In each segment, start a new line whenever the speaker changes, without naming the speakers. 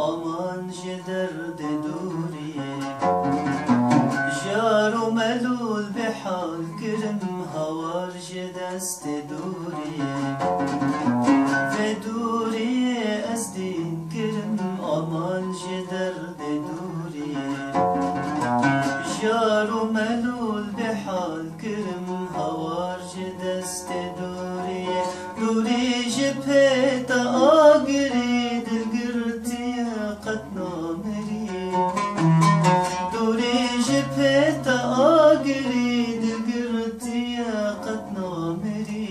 aman ji derdê dûriyê jar û melûl bihal kirim hawar ji destê dûriyê vê dûriyê ez dîn kirim aman ji derdê dûriyê jar û melûl bihal kirim hawar ji destê dûriyê dûrî ji pê te agirî دوری جبه تا آگری دلگرتی قد نامری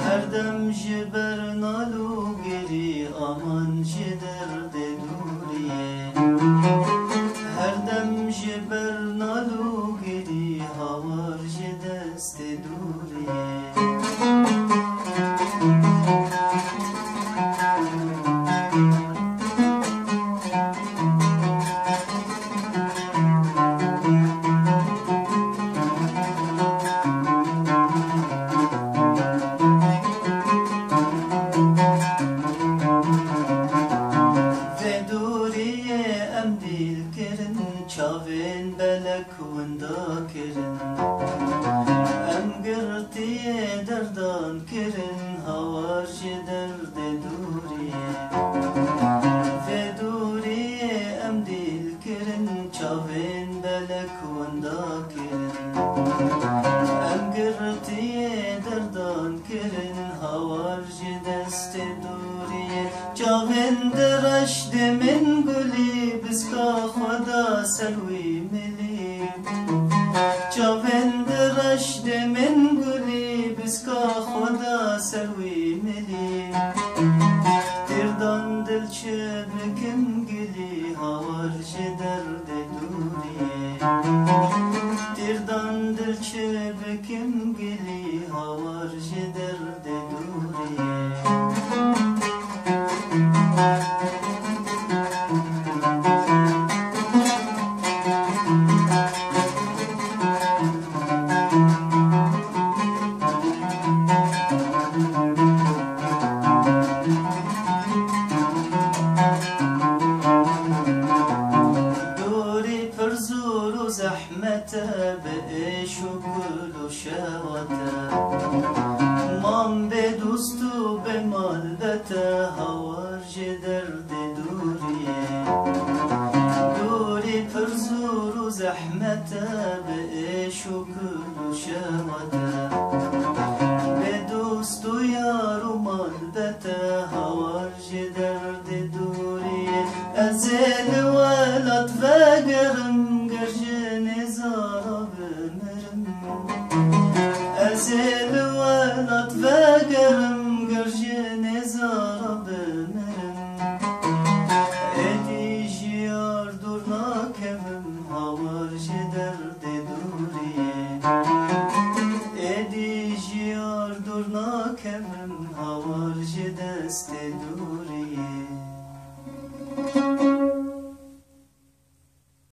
هر دم جبر نالو گری آمان جه درد دوریه هر دم جبر نالو گری هاور جه دست دوریه چاوین بلک وندا کرن ام گرتی دردان کرن هوار جه درد دوریه و دوریه ام دیل کرن چاوین بلک وندا کرن ام گرتی دردان کرن هوار جه دست دوریه چاوین درشت من گلی بسکا خدا سلوی ملی چاوند رشد من گلی بسکا خدا سلوی ملی تردان دل چه بکم گلی هاور چه درد دوریه تردان دل چه بکم گلی هاور چه درد دوریه زحمته بعيش وكل شهوته مام بدوست و بمالبته هوار جه درد دوریه دوری پرزور و زحمته بعيش وكل شهوته